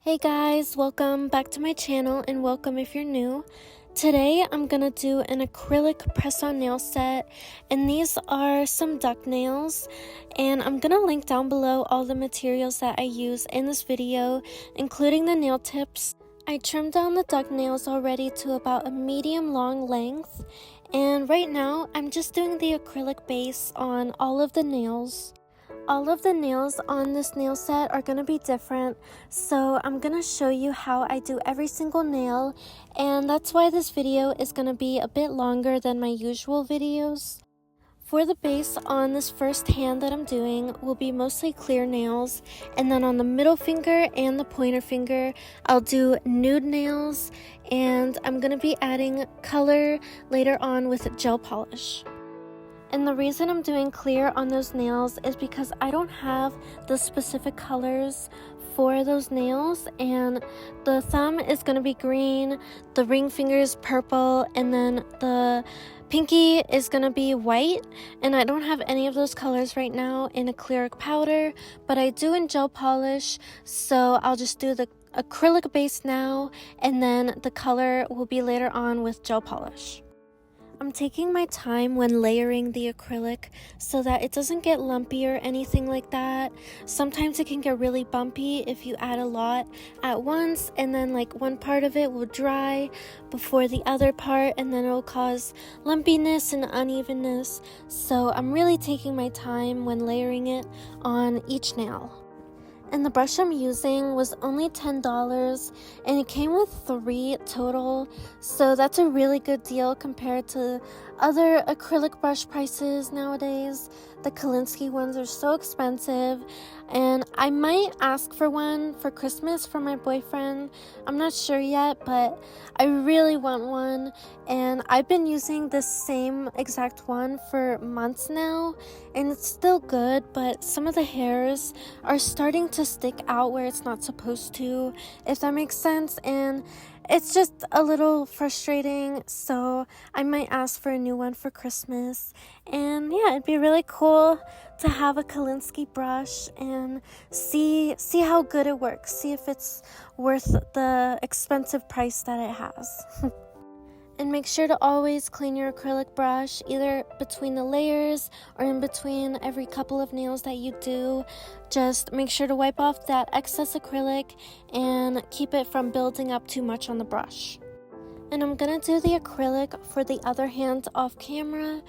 Hey guys, welcome back to my channel and welcome if you're new. Today I'm gonna do an acrylic press-on nail set, and these are some duck nails, and I'm gonna link down below all the materials that I use in this video, including the nail tips. I trimmed down the duck nails already to about a medium long length, and right now I'm just doing the acrylic base on all of the nails. All of the nails on this nail set are going to be different, so I'm going to show you how I do every single nail, and that's why this video is going to be a bit longer than my usual videos. For the base on this first hand that I'm doing will be mostly clear nails, and then on the middle finger and the pointer finger I'll do nude nails, and I'm going to be adding color later on with gel polish. And the reason I'm doing clear on those nails is because I don't have the specific colors for those nails, and the thumb is going to be green, the ring finger is purple, and then the pinky is going to be white, and I don't have any of those colors right now in acrylic powder, but I do in gel polish, so I'll just do the acrylic base now, and then the color will be later on with gel polish. I'm taking my time when layering the acrylic so that it doesn't get lumpy or anything like that. Sometimes it can get really bumpy if you add a lot at once, and then like one part of it will dry before the other part, and then it'll cause lumpiness and unevenness. So I'm really taking my time when layering it on each nail. And the brush I'm using was only $10, and it came with 3 total, so that's a really good deal compared to other acrylic brush prices nowadays. The Kolinsky ones are so expensive, and I might ask for one for Christmas for my boyfriend. I'm not sure yet, but I really want one, and I've been using this same exact one for months now, and it's still good, but some of the hairs are starting to stick out where it's not supposed to, if that makes sense, and it's just a little frustrating, so I might ask for a new one for Christmas. And yeah, it'd be really cool to have a Kolinsky brush and see how good it works, see if it's worth the expensive price that it has. And make sure to always clean your acrylic brush, either between the layers or in between every couple of nails that you do. Just make sure to wipe off that excess acrylic and keep it from building up too much on the brush. And I'm gonna do the acrylic for the other hand off camera,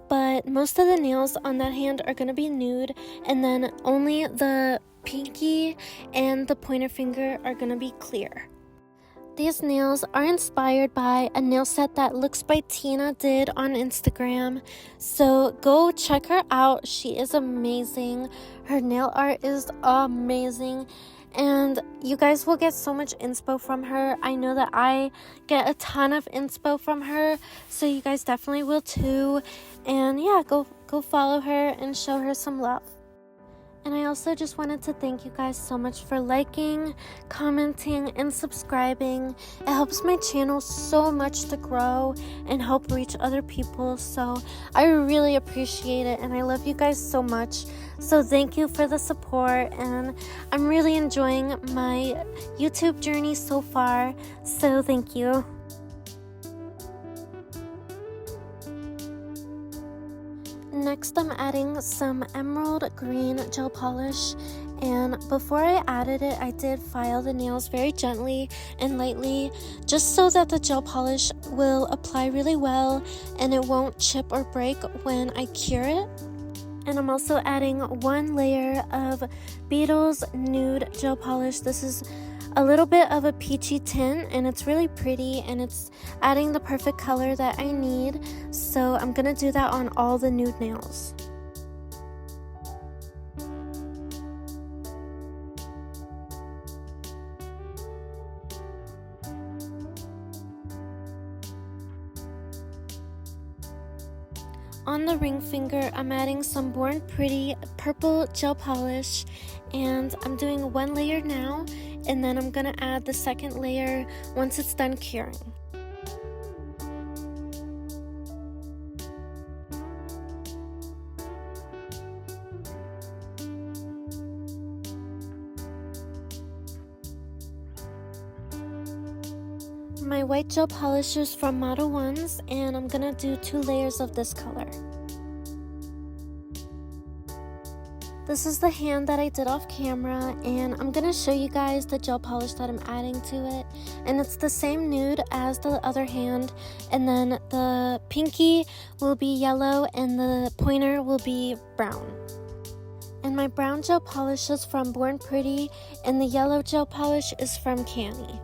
but most of the nails on that hand are gonna be nude, and then only the pinky and the pointer finger are gonna be clear. These nails are inspired by a nail set that Looks by Tina did on Instagram, so go check her out. She is amazing. Her nail art is amazing, and you guys will get so much inspo from her. I know that I get a ton of inspo from her, so you guys definitely will too. And yeah, go follow her and show her some love. And I also just wanted to thank you guys so much for liking, commenting, and subscribing. It helps my channel so much to grow and help reach other people. So I really appreciate it, and I love you guys so much. So thank you for the support, and I'm really enjoying my YouTube journey so far. So thank you. Next, I'm adding some emerald green gel polish, and before I added it, I did file the nails very gently and lightly, just so that the gel polish will apply really well and it won't chip or break when I cure it. And I'm also adding 1 layer of Beetles Nude Gel Polish. This is a little bit of a peachy tint, and it's really pretty, and it's adding the perfect color that I need. So I'm gonna do that on all the nude nails. On the ring finger, I'm adding some Born Pretty purple gel polish, and I'm doing 1 layer now, and then I'm gonna add the second layer once it's done curing. my white gel polish is from Model 1s, and I'm gonna do 2 layers of this color. This is the hand that I did off camera, and I'm gonna show you guys the gel polish that I'm adding to it. And it's the same nude as the other hand, and then the pinky will be yellow and the pointer will be brown. And my brown gel polish is from Born Pretty, and the yellow gel polish is from Canny.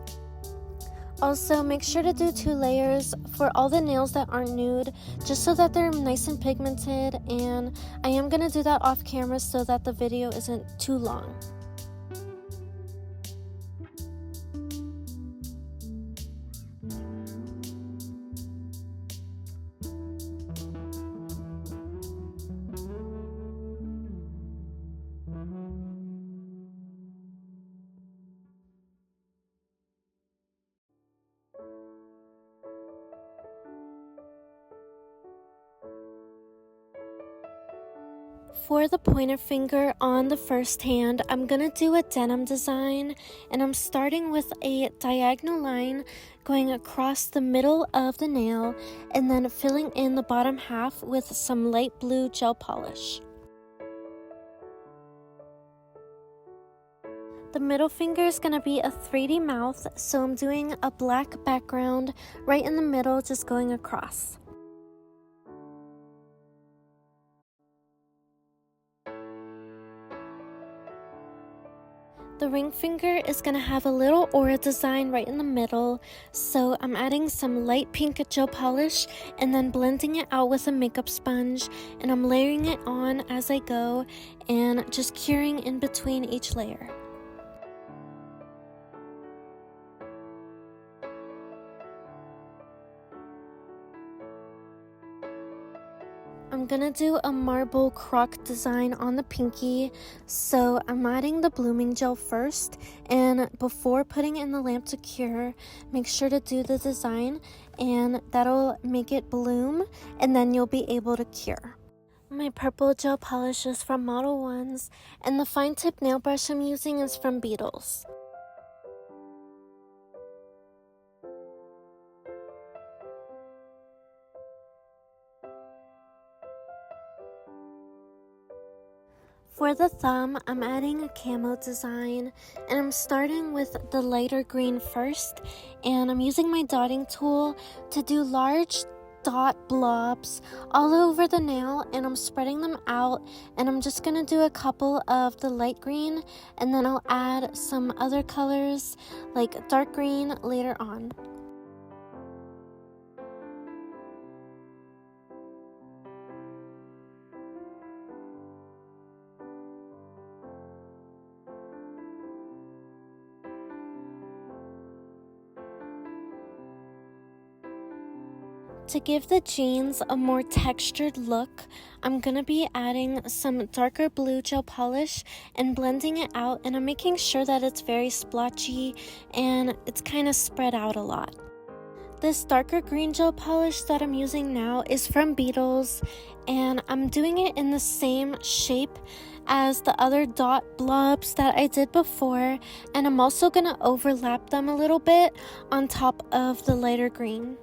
Also, make sure to do 2 layers for all the nails that aren't nude, just so that they're nice and pigmented, and I am going to do that off camera so that the video isn't too long. For the pointer finger on the first hand, I'm going to do a denim design, and I'm starting with a diagonal line going across the middle of the nail and then filling in the bottom half with some light blue gel polish. The middle finger is going to be a 3D mouth, so I'm doing a black background right in the middle, just going across. The ring finger is going to have a little aura design right in the middle, so I'm adding some light pink gel polish and then blending it out with a makeup sponge, and I'm layering it on as I go and just curing in between each layer. I'm gonna do a marble croc design on the pinky, so I'm adding the blooming gel first, and before putting it in the lamp to cure, make sure to do the design, and that'll make it bloom, and then you'll be able to cure. My purple gel polish is from Model 1s, and the fine tip nail brush I'm using is from Beetles. For the thumb, I'm adding a camo design, and I'm starting with the lighter green first, and I'm using my dotting tool to do large dot blobs all over the nail, and I'm spreading them out, and I'm just going to do a couple of the light green, and then I'll add some other colors like dark green later on. To give the jeans a more textured look, I'm going to be adding some darker blue gel polish and blending it out, and I'm making sure that it's very splotchy and it's kind of spread out a lot. This darker green gel polish that I'm using now is from Beetles, and I'm doing it in the same shape as the other dot blobs that I did before, and I'm also going to overlap them a little bit on top of the lighter green.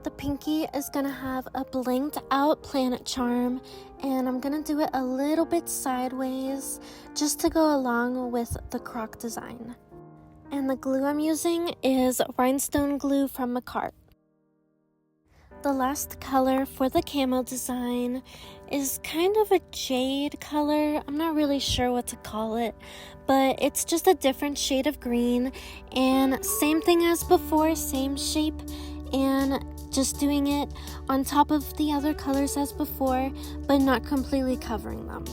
The pinky is going to have a blinged out planet charm, and I'm going to do it a little bit sideways just to go along with the croc design. And the glue I'm using is rhinestone glue from Macart. The last color for the camo design is kind of a jade color. I'm not really sure what to call it, but it's just a different shade of green, and same thing as before, same shape, and just doing it on top of the other colors as before, but not completely covering them.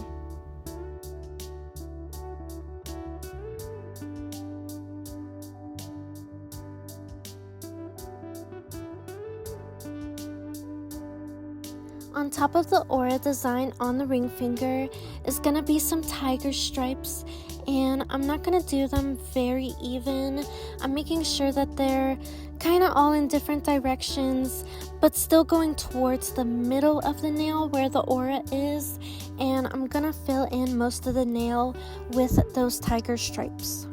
On top of the aura design on the ring finger is going to be some tiger stripes, and I'm not going to do them very even. I'm making sure that they're kind of all in different directions, but still going towards the middle of the nail where the aura is, and I'm going to fill in most of the nail with those tiger stripes.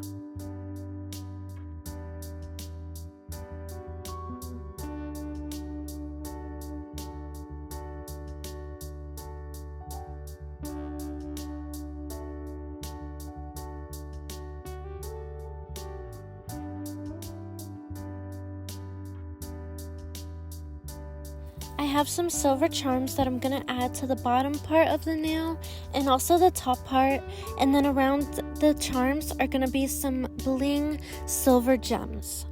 I have some silver charms that I'm going to add to the bottom part of the nail and also the top part, and then around the charms are going to be some bling silver gems.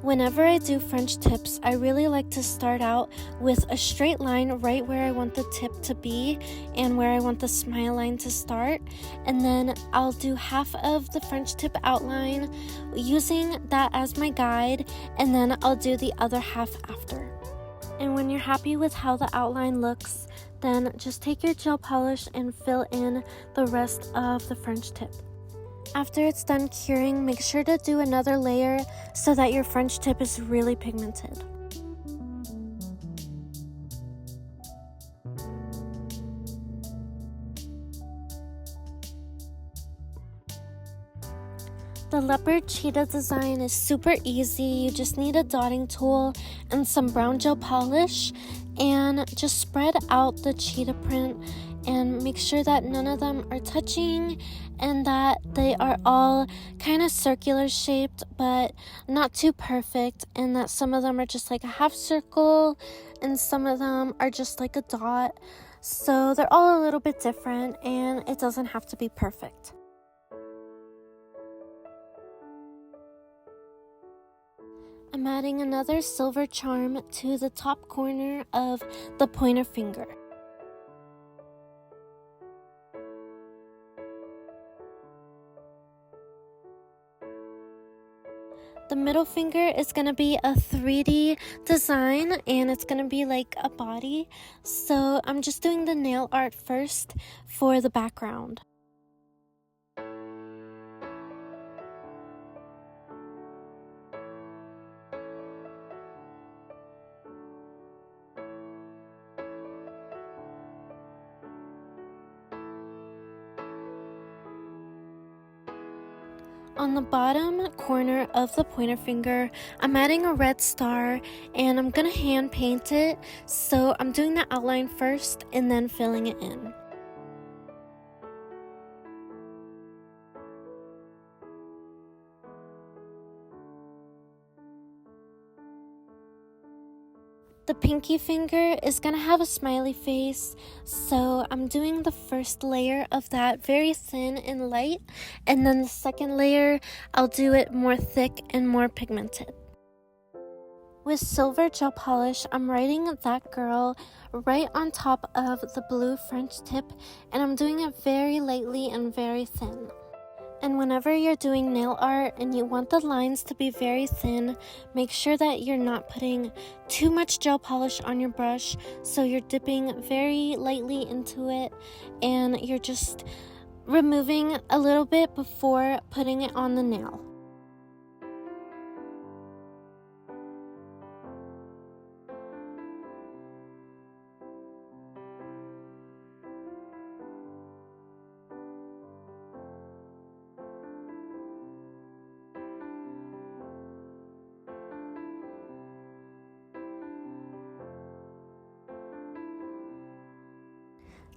Whenever I do French tips, I really like to start out with a straight line right where I want the tip to be and where I want the smile line to start, and then I'll do half of the French tip outline using that as my guide, and then I'll do the other half after. And when you're happy with how the outline looks, then just take your gel polish and fill in the rest of the French tip. After it's done curing, make sure to do another layer so that your French tip is really pigmented. The leopard cheetah design is super easy. You just need a dotting tool and some brown gel polish, and just spread out the cheetah print and make sure that none of them are touching and that they are all kind of circular shaped but not too perfect, and that some of them are just like a half circle and some of them are just like a dot. So they're all a little bit different and it doesn't have to be perfect. I'm adding another silver charm to the top corner of the pointer finger. The middle finger is going to be a 3D design and it's going to be like a body. So I'm just doing the nail art first for the background. On the bottom corner of the pointer finger, I'm adding a red star and I'm going to hand paint it. So I'm doing the outline first and then filling it in. The pinky finger is going to have a smiley face, so I'm doing the first layer of that very thin and light, and then the second layer I'll do it more thick and more pigmented. With silver gel polish, I'm writing that girl right on top of the blue French tip, and I'm doing it very lightly and very thin. And whenever you're doing nail art and you want the lines to be very thin, make sure that you're not putting too much gel polish on your brush, so you're dipping very lightly into it and you're just removing a little bit before putting it on the nail.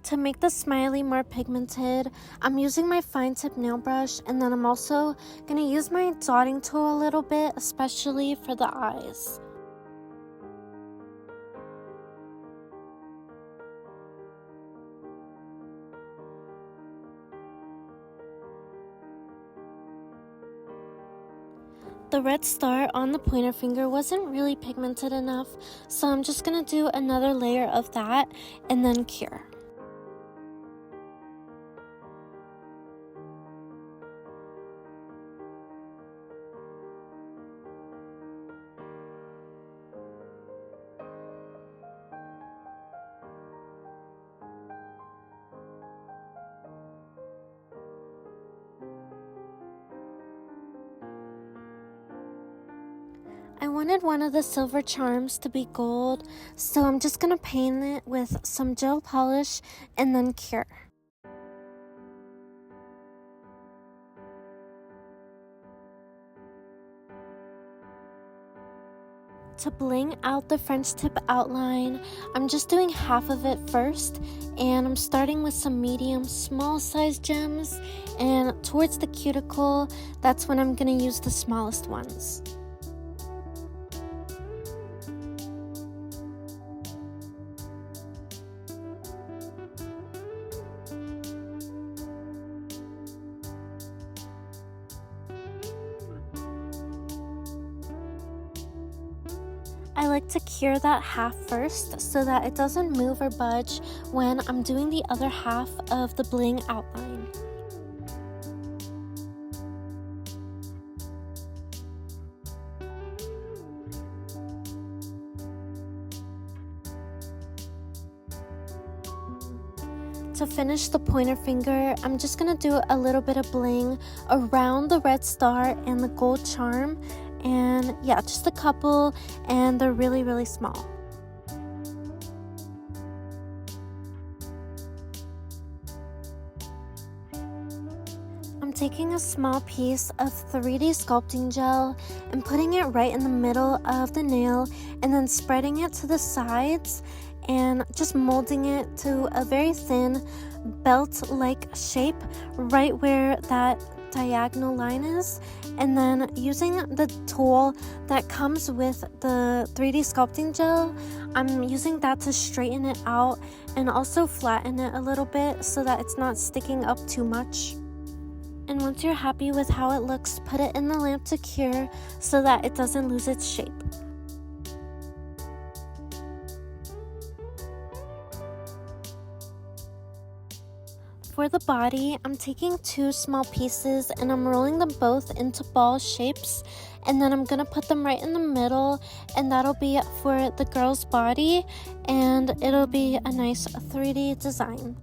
To make the smiley more pigmented, I'm using my fine tip nail brush, and then I'm also going to use my dotting tool a little bit, especially for the eyes. The red star on the pointer finger wasn't really pigmented enough, so I'm just going to do another layer of that and then cure. I wanted one of the silver charms to be gold, so I'm just gonna paint it with some gel polish and then cure. To bling out the French tip outline, I'm just doing half of it first, and I'm starting with some medium small size gems, and towards the cuticle, that's when I'm gonna use the smallest ones. I like to cure that half first so that it doesn't move or budge when I'm doing the other half of the bling outline. To finish the pointer finger, I'm just gonna do a little bit of bling around the red star and the gold charm, and yeah, just a couple, and they're really small. I'm taking a small piece of 3D sculpting gel and putting it right in the middle of the nail, and then spreading it to the sides and just molding it to a very thin belt-like shape right where that diagonal line is, and then using the tool that comes with the 3D sculpting gel, I'm using that to straighten it out and also flatten it a little bit so that it's not sticking up too much. And once you're happy with how it looks, put it in the lamp to cure so that it doesn't lose its shape. For the body, I'm taking 2 small pieces and I'm rolling them both into ball shapes, and then I'm gonna put them right in the middle, and that'll be for the girl's body, and it'll be a nice 3D design.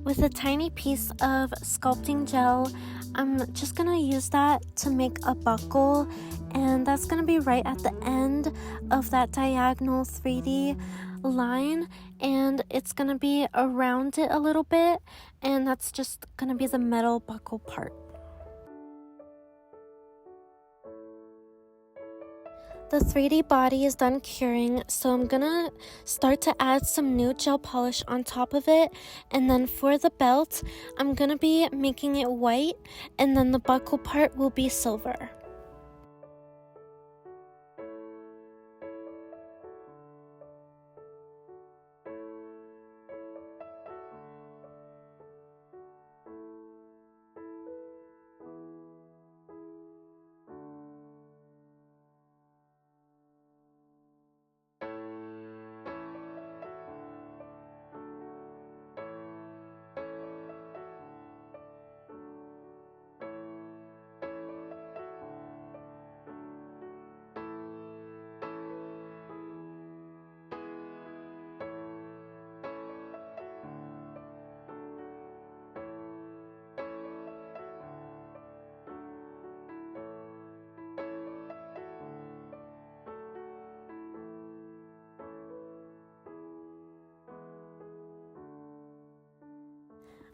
With a tiny piece of sculpting gel, I'm just gonna use that to make a buckle, and that's gonna be right at the end of that diagonal 3D line, and it's gonna be around it a little bit, and that's just gonna be the metal buckle part. The 3D body is done curing, so I'm gonna start to add some new gel polish on top of it, and then for the belt, I'm gonna be making it white, and then the buckle part will be silver.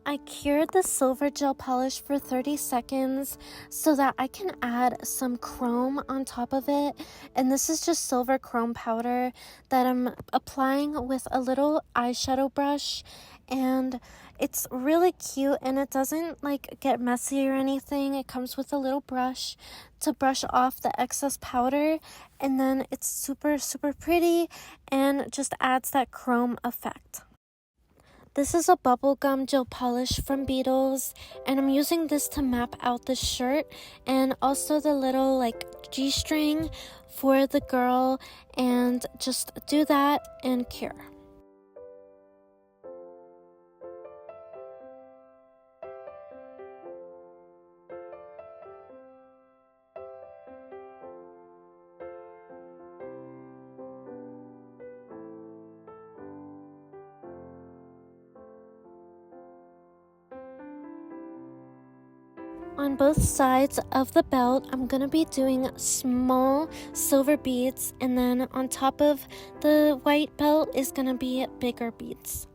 I cured the silver gel polish for 30 seconds so that I can add some chrome on top of it, and this is just silver chrome powder that I'm applying with a little eyeshadow brush, and it's really cute and it doesn't like get messy or anything. It comes with a little brush to brush off the excess powder, and then it's super pretty and just adds that chrome effect. This is a bubblegum gel polish from Beetles, and I'm using this to map out the shirt and also the little like G-string for the girl, and just do that and cure. On both sides of the belt, I'm going to be doing small silver beads, and then on top of the white belt is going to be bigger beads.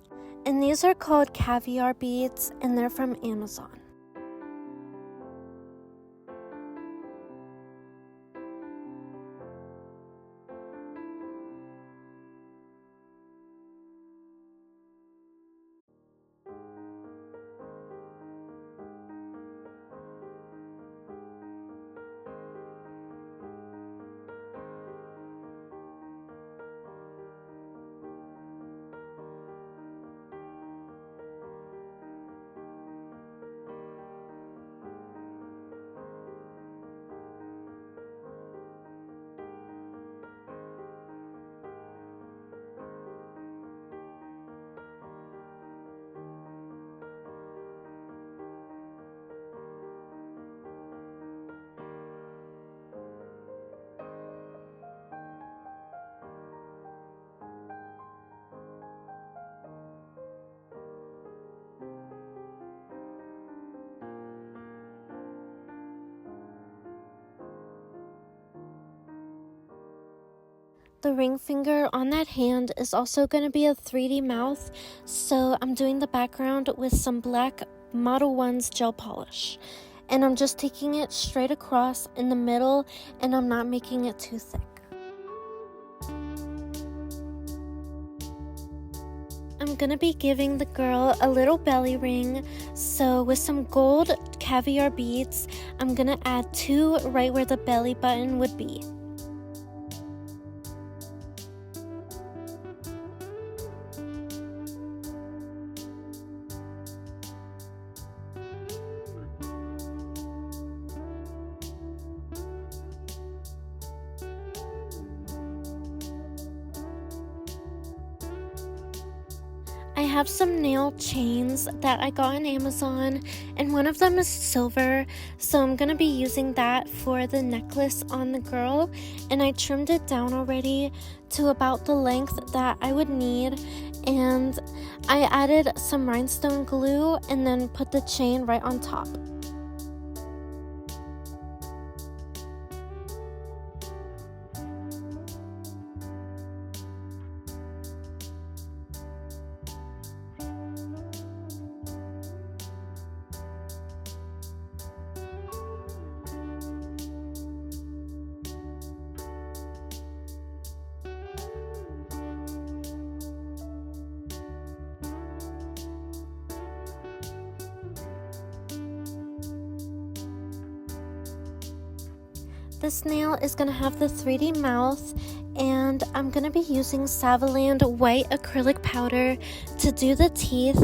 And these are called caviar beads, and they're from Amazon. The ring finger on that hand is also going to be a 3D mouth, so I'm doing the background with some black Model 1's gel polish. And I'm just taking it straight across in the middle, and I'm not making it too thick. I'm going to be giving the girl a little belly ring, so with some gold caviar beads, I'm going to add 2 right where the belly button would be. I have some nail chains that I got on Amazon, and one of them is silver, so I'm going to be using that for the necklace on the girl, and I trimmed it down already to about the length that I would need, and I added some rhinestone glue and then put the chain right on top. This nail is going to have the 3D mouth, and I'm going to be using Savaland white acrylic powder to do the teeth,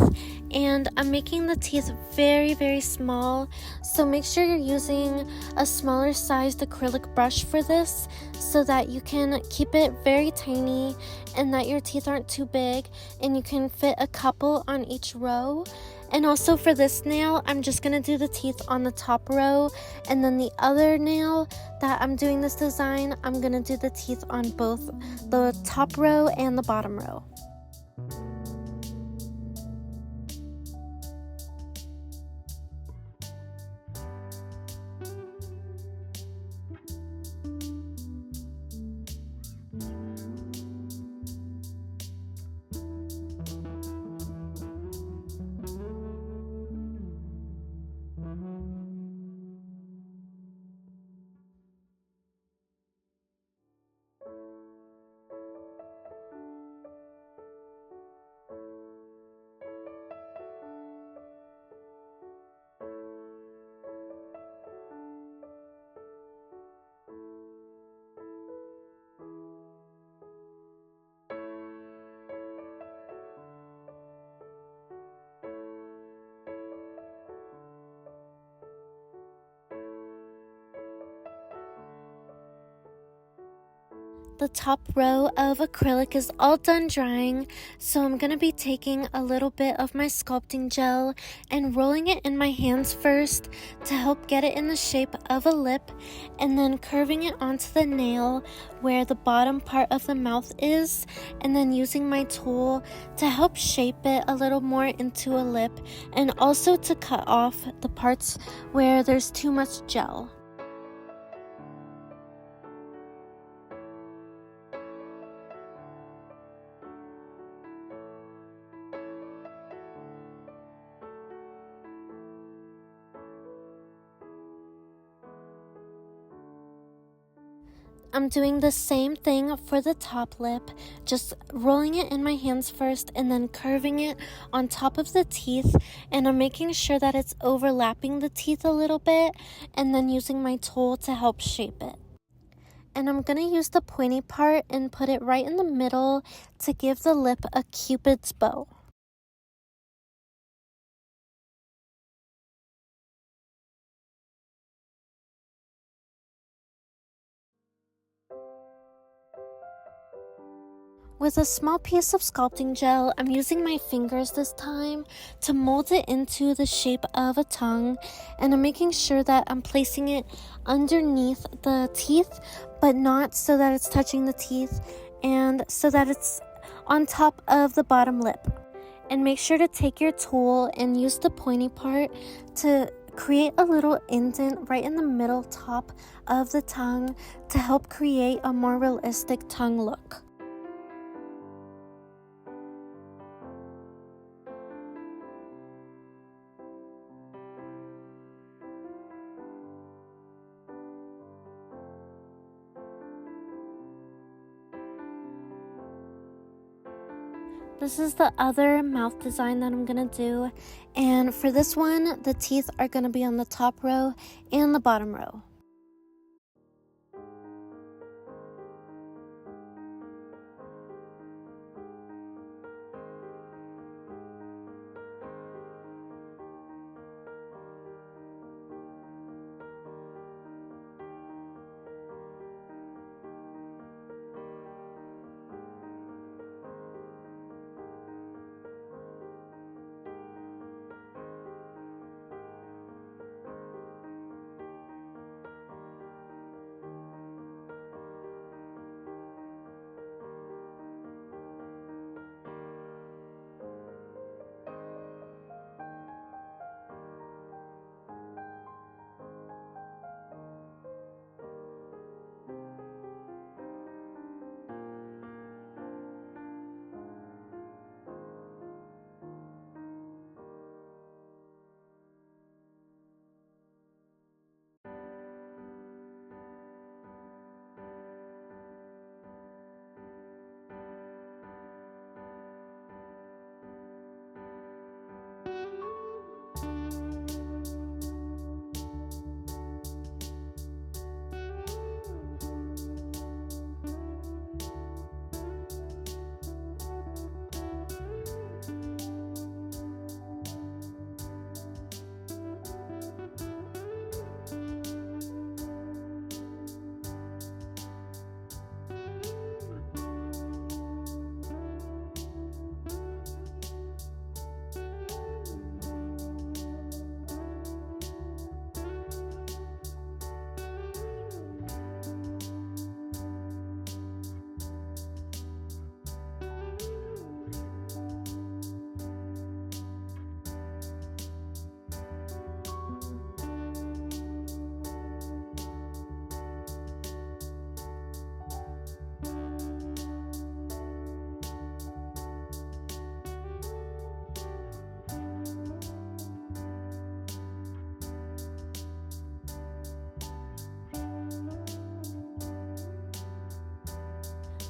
and I'm making the teeth very, very small, so make sure you're using a smaller sized acrylic brush for this so that you can keep it very tiny and that your teeth aren't too big, and you can fit a couple on each row. And also for this nail, I'm just going to do the teeth on the top row, and then the other nail that I'm doing this design, I'm going to do the teeth on both the top row and the bottom row. The top row of acrylic is all done drying, so I'm going to be taking a little bit of my sculpting gel and rolling it in my hands first to help get it in the shape of a lip, and then curving it onto the nail where the bottom part of the mouth is, and then using my tool to help shape it a little more into a lip, and also to cut off the parts where there's too much gel. I'm doing the same thing for the top lip, just rolling it in my hands first and then curving it on top of the teeth, and I'm making sure that it's overlapping the teeth a little bit, and then using my tool to help shape it. And I'm going to use the pointy part and put it right in the middle to give the lip a cupid's bow. With a small piece of sculpting gel, I'm using my fingers this time to mold it into the shape of a tongue, and I'm making sure that I'm placing it underneath the teeth, but not so that it's touching the teeth, and so that it's on top of the bottom lip. And make sure to take your tool and use the pointy part to create a little indent right in the middle top of the tongue to help create a more realistic tongue look. This is the other mouth design that I'm going to do, and for this one, the teeth are going to be on the top row and the bottom row.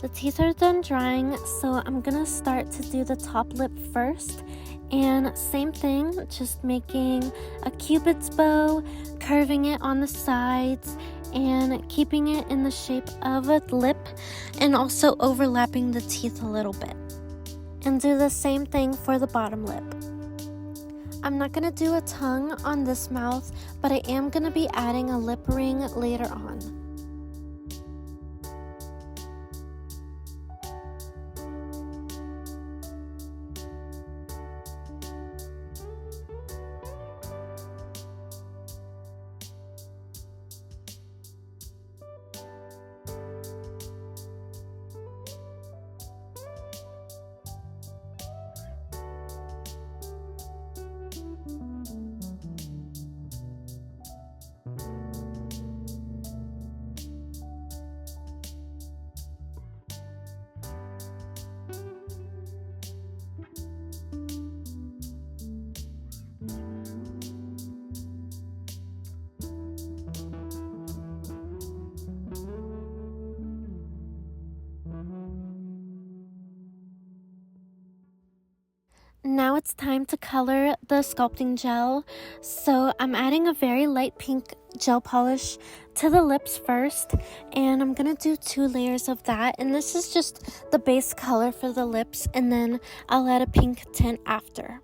The teeth are done drying, so I'm gonna start to do the top lip first. And same thing, just making a cupid's bow, curving it on the sides, and keeping it in the shape of a lip, and also overlapping the teeth a little bit. And do the same thing for the bottom lip. I'm not gonna do a tongue on this mouth, but I am gonna be adding a lip ring later on. Now it's time to color the sculpting gel. So I'm adding a very light pink gel polish to the lips first, and I'm gonna do 2 layers of that, and this is just the base color for the lips, and then I'll add a pink tint after.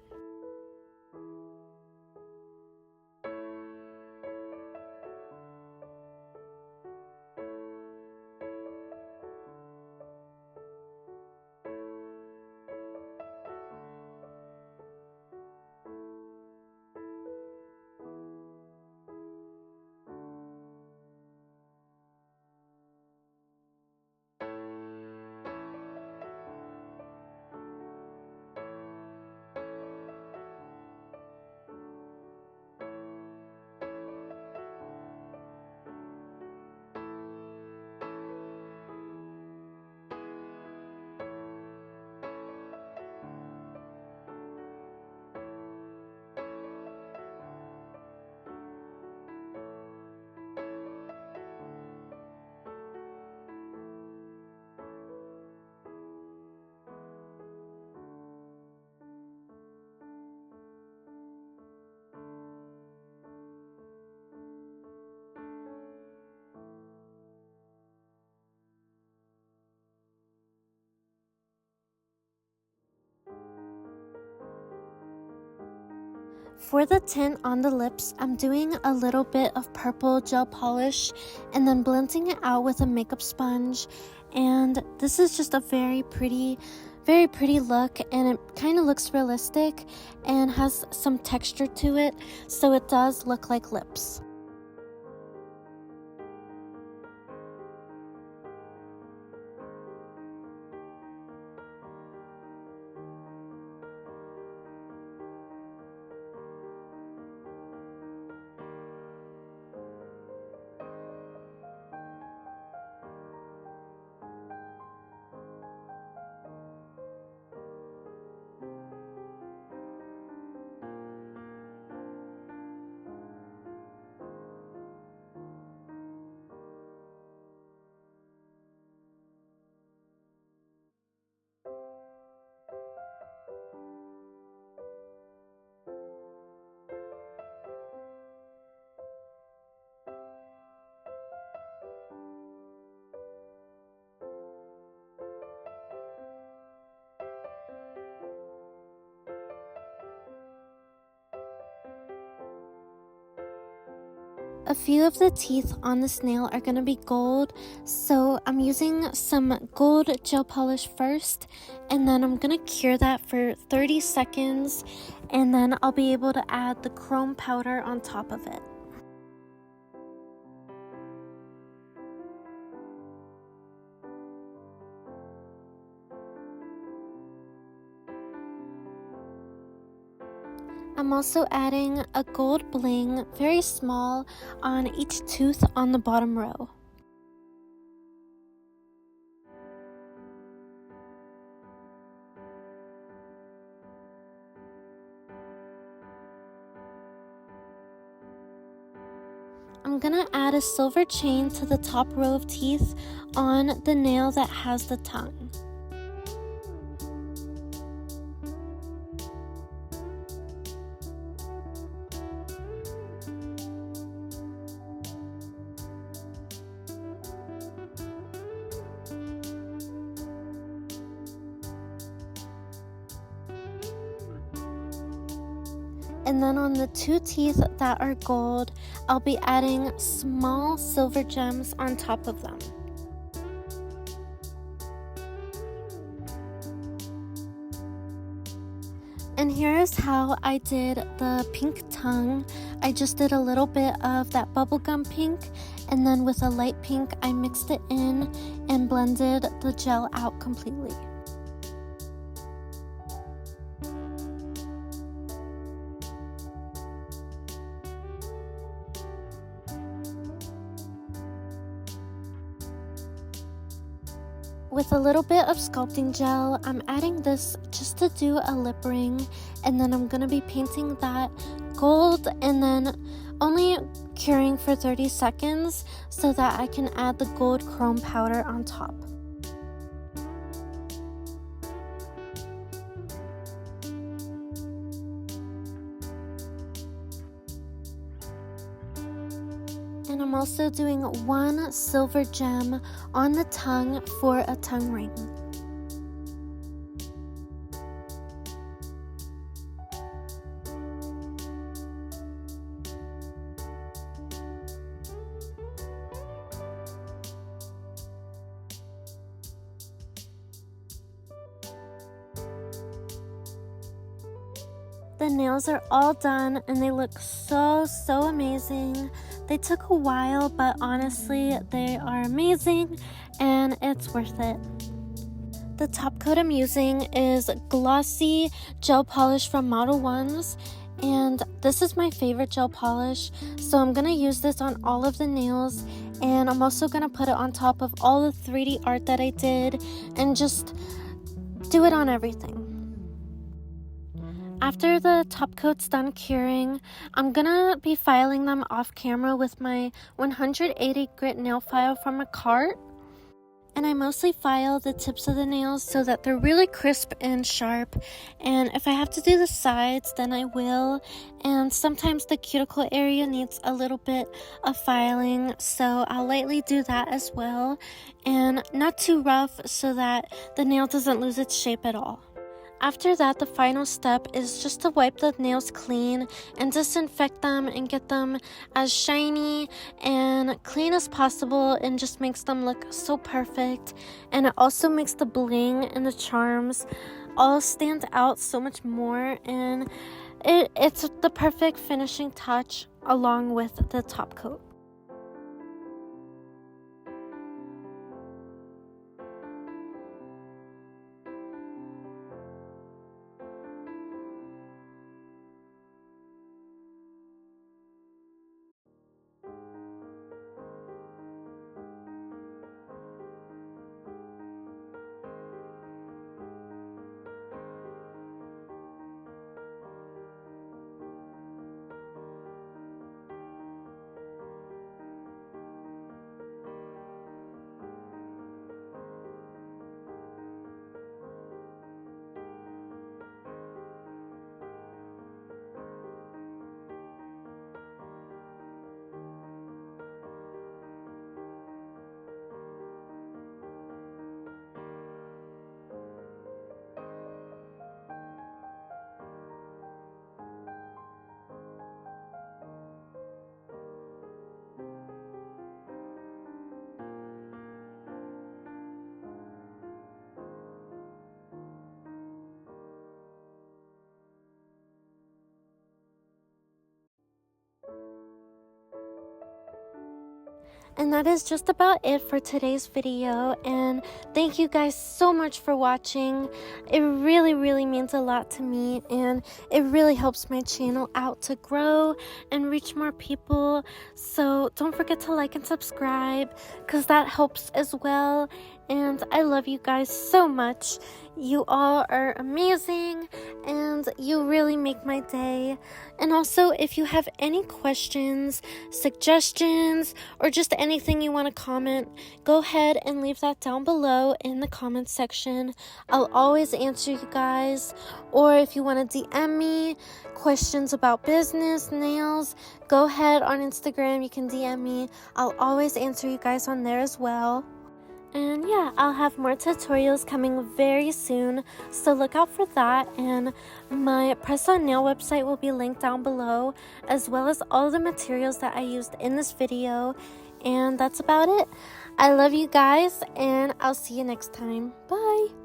For the tint on the lips, I'm doing a little bit of purple gel polish and then blending it out with a makeup sponge. And this is just a very pretty look, and it kind of looks realistic and has some texture to it, so it does look like lips. A few of the teeth on this nail are going to be gold, so I'm using some gold gel polish first, and then I'm going to cure that for 30 seconds, and then I'll be able to add the chrome powder on top of it. I'm also adding a gold bling, very small, on each tooth on the bottom row. I'm gonna add a silver chain to the top row of teeth on the nail that has the tongue. And then on the 2 teeth that are gold, I'll be adding small silver gems on top of them. And here is how I did the pink tongue. I just did a little bit of that bubblegum pink, and then with a light pink, I mixed it in and blended the gel out completely. With a little bit of sculpting gel, I'm adding this just to do a lip ring, and then I'm going to be painting that gold and then only curing for 30 seconds so that I can add the gold chrome powder on top. And I'm also doing one silver gem on the tongue for a tongue ring. The nails are all done and they look so amazing. They took a while, but honestly, they are amazing and it's worth it. The top coat I'm using is glossy gel polish from Model 1s, and this is my favorite gel polish, so I'm going to use this on all of the nails, and I'm also going to put it on top of all the 3D art that I did and just do it on everything. After the top coat's done curing, I'm gonna be filing them off camera with my 180 grit nail file from a cart. And I mostly file the tips of the nails so that they're really crisp and sharp. And if I have to do the sides, then I will. And sometimes the cuticle area needs a little bit of filing, so I'll lightly do that as well. And not too rough so that the nail doesn't lose its shape at all. After that, the final step is just to wipe the nails clean and disinfect them and get them as shiny and clean as possible, and just makes them look so perfect. And it also makes the bling and the charms all stand out so much more, and it's the perfect finishing touch along with the top coat. And that is just about it for today's video, and thank you guys so much for watching. It really means a lot to me, and it really helps my channel out to grow and reach more people. So don't forget to like and subscribe, because that helps as well. And I love you guys so much. You all are amazing, and you really make my day. And also, if you have any questions, suggestions, or just anything you want to comment, go ahead and leave that down below in the comment section. I'll always answer you guys. Or if you want to DM me questions about business, nails, go ahead on Instagram. You can DM me. I'll always answer you guys on there as well. And yeah, I'll have more tutorials coming very soon, so look out for that. And my press-on nail website will be linked down below, as well as all the materials that I used in this video. And that's about it. I love you guys, and I'll see you next time. Bye!